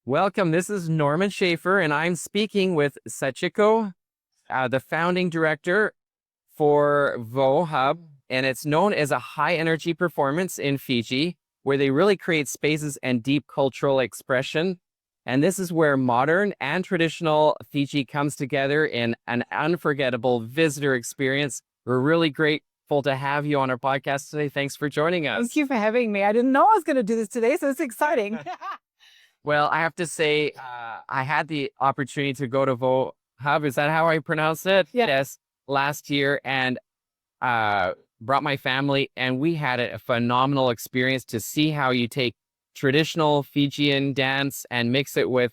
Welcome. This is Norman Schafer, and I'm speaking with Sachiko, the founding director for Vohub, and it's known as a high-energy performance in Fiji, where they really create spaces and deep cultural expression. And this is where modern and traditional Fiji comes together in an unforgettable visitor experience. We're really grateful to have you on our podcast today. Thanks for joining us. Thank you for having me. I didn't know I was going to do this today, so it's exciting. Well, I have to say, I had the opportunity to go to Vohub. Is that how I pronounce it? Yeah. Yes, last year, and brought my family, and we had a phenomenal experience to see how you take traditional Fijian dance and mix it with.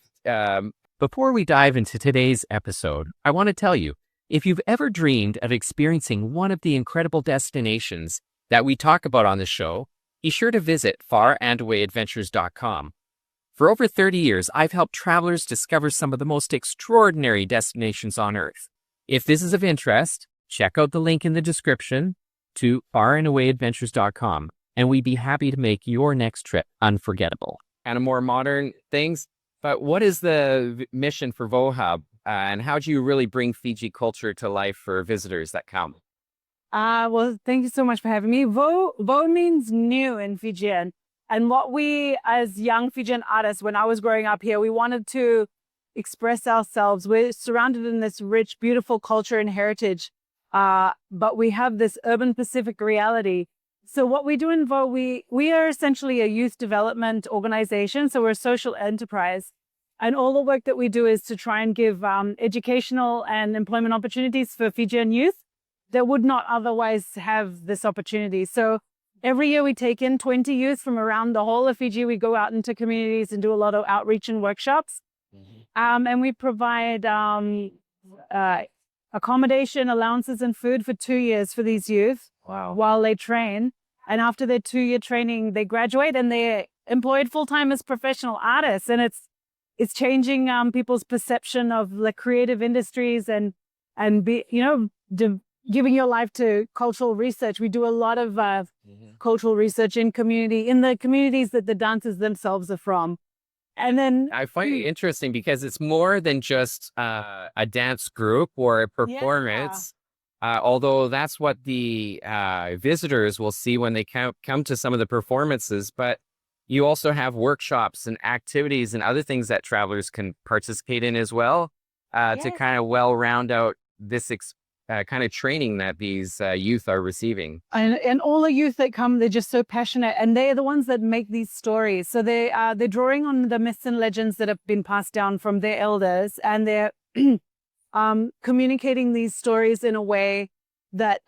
Before we dive into today's episode, I want to tell you, if you've ever dreamed of experiencing one of the incredible destinations that we talk about on the show, be sure to visit farandawayadventures.com. For over 30 years, I've helped travelers discover some of the most extraordinary destinations on Earth. If this is of interest, check out the link in the description to farandawayadventures.com, and we'd be happy to make your next trip unforgettable. And more modern things, but what is the mission for Vohub, and how do you really bring Fiji culture to life for visitors that come? Well, thank you so much for having me. Vo means new in Fijian. And what we, as young Fijian artists, when I was growing up here, we wanted to express ourselves. We're surrounded in this rich, beautiful culture and heritage, but we have this urban Pacific reality. So what we do in Vo, we are essentially a youth development organization. So we're a social enterprise. And all the work that we do is to try and give educational and employment opportunities for Fijian youth that would not otherwise have this opportunity. So every year we take in 20 youth from around the whole of Fiji. We go out into communities and do a lot of outreach and workshops. And we provide accommodation, allowances, and food for 2 years for these youth. Wow. While they train. And after their 2-year training, they graduate and they're employed full-time as professional artists. And it's changing people's perception of the creative industries and giving your life to cultural research. We do a lot of cultural research in the communities that the dancers themselves are from. And then I find it interesting because it's more than just a dance group or a performance, although that's what the visitors will see when they come to some of the performances. But you also have workshops and activities and other things that travelers can participate in as well to kind of round out this kind of training that these youth are receiving. And all the youth that come, they're just so passionate, and they're the ones that make these stories. So they're drawing on the myths and legends that have been passed down from their elders, and they're communicating these stories in a way that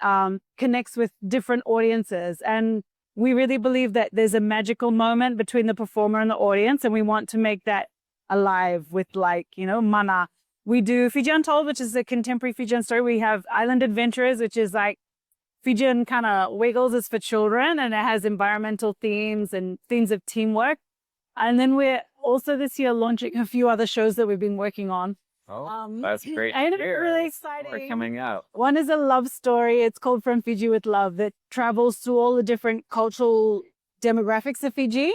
connects with different audiences. And we really believe that there's a magical moment between the performer and the audience, and we want to make that alive with mana. We do Fijian Untold, which is a contemporary Fijian story. We have Island Adventurers, which is like Fijian kind of Wiggles is for children, and it has environmental themes and themes of teamwork. And then we're also this year launching a few other shows that we've been working on. Oh, that's great. And it's really exciting. More coming out. One is a love story. It's called From Fiji with Love, that travels through all the different cultural demographics of Fiji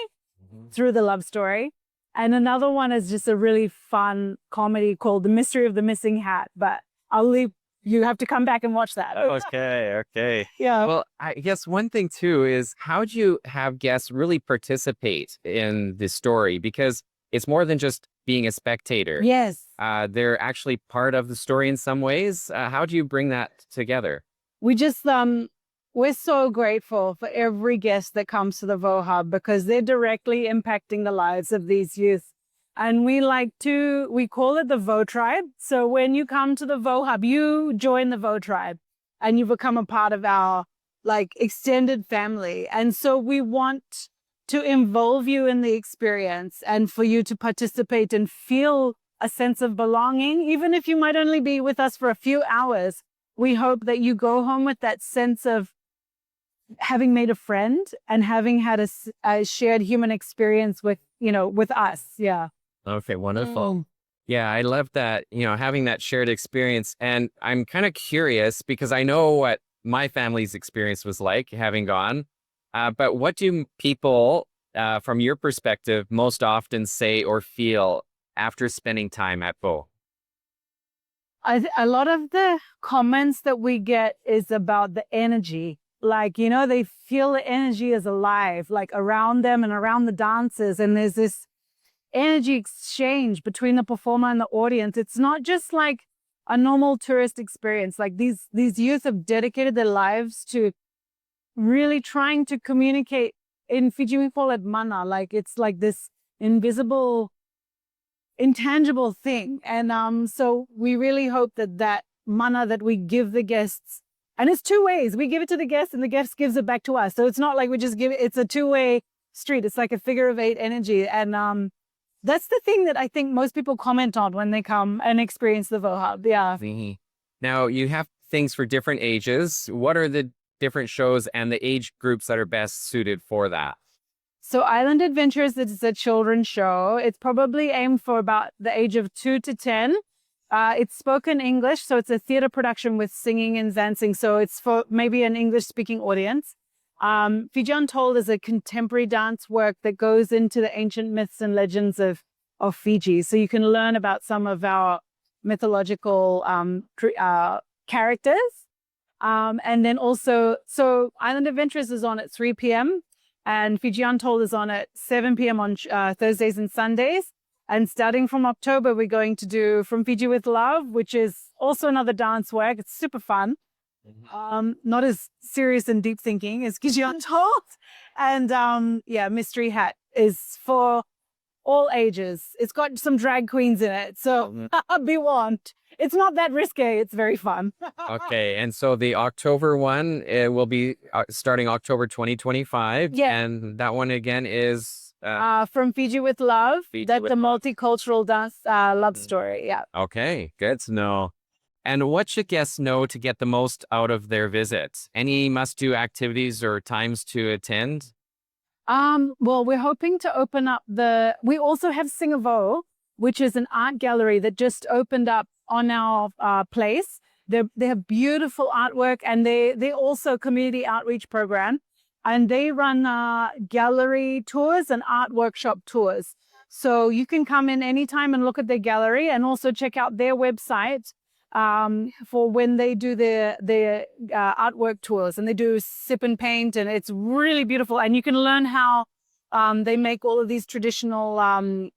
through the love story. And another one is just a really fun comedy called The Mystery of the Missing Hat. But you have to come back and watch that. Okay. Yeah. Well, I guess one thing too is, how do you have guests really participate in the story? Because it's more than just being a spectator. Yes. They're actually part of the story in some ways. How do you bring that together? We just, we're so grateful for every guest that comes to the Vohub, because they're directly impacting the lives of these youth. And we call it the Vo Tribe. So when you come to the Vohub, you join the Vo Tribe and you become a part of our extended family. And so we want to involve you in the experience and for you to participate and feel a sense of belonging. Even if you might only be with us for a few hours, we hope that you go home with that sense of having made a friend and having had a shared human experience with us. Yeah. Okay, wonderful. Yeah, I love that, having that shared experience. And I'm kind of curious because I know what my family's experience was like having gone. But what do people from your perspective, most often say or feel after spending time at Vohub? A lot of the comments that we get is about the energy. Like, you know, they feel the energy is alive, like around them and around the dancers. And there's this energy exchange between the performer and the audience. It's not just like a normal tourist experience. Like these youth have dedicated their lives to really trying to communicate. In Fiji, we call it mana. Like it's like this invisible, intangible thing. And so we really hope that that mana that we give the guests, and it's two ways. We give it to the guests and the guest gives it back to us. So it's not like we just give it, it's a two-way street. It's like a figure of eight energy. And that's the thing that I think most people comment on when they come and experience the Vohub. Yeah. Now, you have things for different ages. What are the different shows and the age groups that are best suited for that? So Island Adventures is a children's show. It's probably aimed for about the age of 2 to 10. It's spoken English, so it's a theater production with singing and dancing. So it's for maybe an English-speaking audience. Fijian Untold is a contemporary dance work that goes into the ancient myths and legends of Fiji. So you can learn about some of our mythological characters. And then also, so Island Adventures is on at 3 p.m. and Fijian Untold is on at 7 p.m. on Thursdays and Sundays. And starting from October, we're going to do From Fiji with Love, which is also another dance work. It's super fun. Not as serious and deep thinking as Fijian Untold. And yeah, Mystery Hat is for all ages. It's got some drag queens in it. So be warned. It's not that risque. It's very fun. Okay. And so the October one, it will be starting October 2025. Yeah. And that one again is... From Fiji with Love. That's a multicultural dance love story. Yeah. Okay. Good to know. And what should guests know to get the most out of their visit? Any must-do activities or times to attend? Well, we're hoping to open up we also have Singavo, which is an art gallery that just opened up on our place. They have beautiful artwork, and they also community outreach program, and they run gallery tours and art workshop tours. So you can come in anytime and look at their gallery, and also check out their website for when they do their artwork tours, and they do sip and paint, and it's really beautiful. And you can learn how they make all of these traditional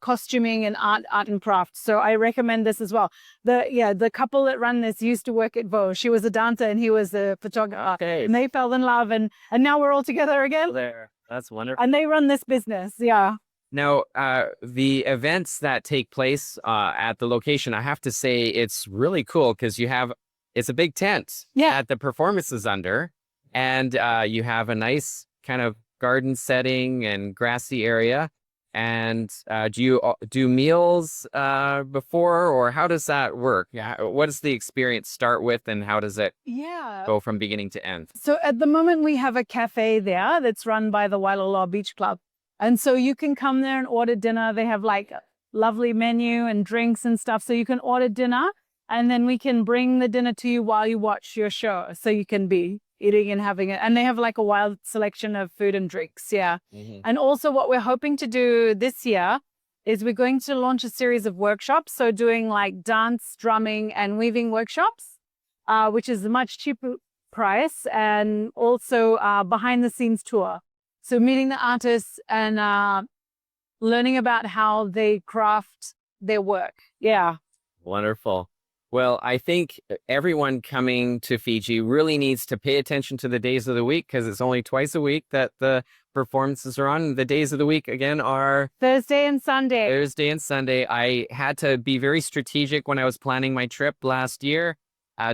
costuming and art and crafts. So I recommend this as well. The couple that run this used to work at Vohub. She was a dancer and he was a photographer. Okay. And they fell in love, and now we're all together again. There. That's wonderful. And they run this business. Yeah. Now, the events that take place at the location, I have to say it's really cool because it's a big tent that the performance is under, and you have a nice kind of garden setting and grassy area. And do you do meals before, or how does that work? What does the experience start with, and how does it go from beginning to end? So at the moment, we have a cafe there that's run by the Wailoaloa Beach Club. And so you can come there and order dinner. They have like a lovely menu and drinks and stuff. So you can order dinner, and then we can bring the dinner to you while you watch your show. So you can be eating and having it. And they have like a wild selection of food and drinks. Yeah. And also what we're hoping to do this year is we're going to launch a series of workshops. So doing like dance, drumming, and weaving workshops, which is a much cheaper price, and also behind the scenes tour. So meeting the artists and learning about how they craft their work. Yeah. Wonderful. Well, I think everyone coming to Fiji really needs to pay attention to the days of the week, because it's only twice a week that the performances are on. The days of the week, again, are Thursday and Sunday. Thursday and Sunday. I had to be very strategic when I was planning my trip last year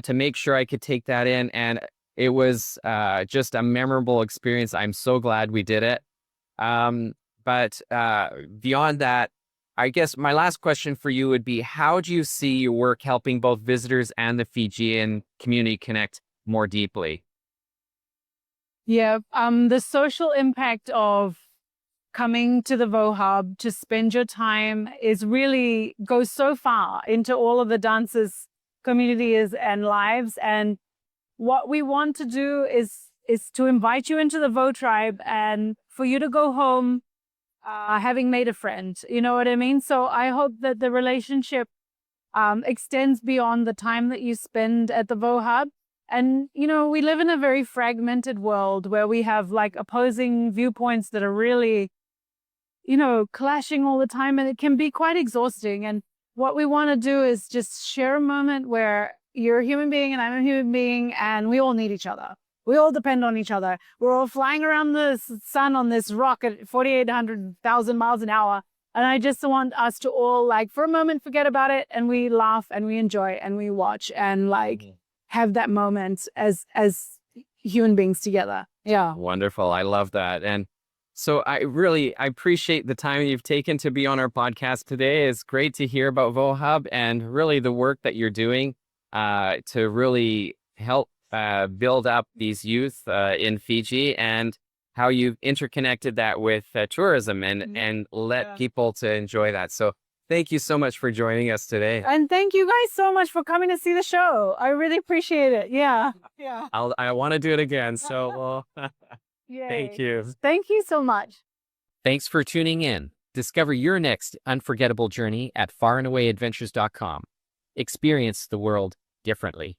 to make sure I could take that in. And it was just a memorable experience. I'm so glad we did it. But beyond that, I guess my last question for you would be, how do you see your work helping both visitors and the Fijian community connect more deeply? Yeah, the social impact of coming to the Vohub to spend your time goes so far into all of the dancers' communities and lives. And what we want to do is is to invite you into the Vo tribe and for you to go home having made a friend. You know what I mean? So I hope that the relationship extends beyond the time that you spend at the Vohub. And, you know, we live in a very fragmented world where we have like opposing viewpoints that are really, you know, clashing all the time, and it can be quite exhausting. And what we want to do is just share a moment where you're a human being and I'm a human being, and we all need each other. We all depend on each other. We're all flying around the sun on this rock at 4,800,000 miles an hour. And I just want us to all, like, for a moment, forget about it, and we laugh and we enjoy and we watch and like have that moment as human beings together. Yeah. Wonderful. I love that. And so I appreciate the time you've taken to be on our podcast today. It's great to hear about Vohub and really the work that you're doing to really help build up these youth in Fiji, and how you've interconnected that with tourism and let people to enjoy that. So thank you so much for joining us today. And thank you guys so much for coming to see the show. I really appreciate it. Yeah. Yeah. I want to do it again. So thank you. Thank you so much. Thanks for tuning in. Discover your next unforgettable journey at farandawaядventures.com. Experience the world differently.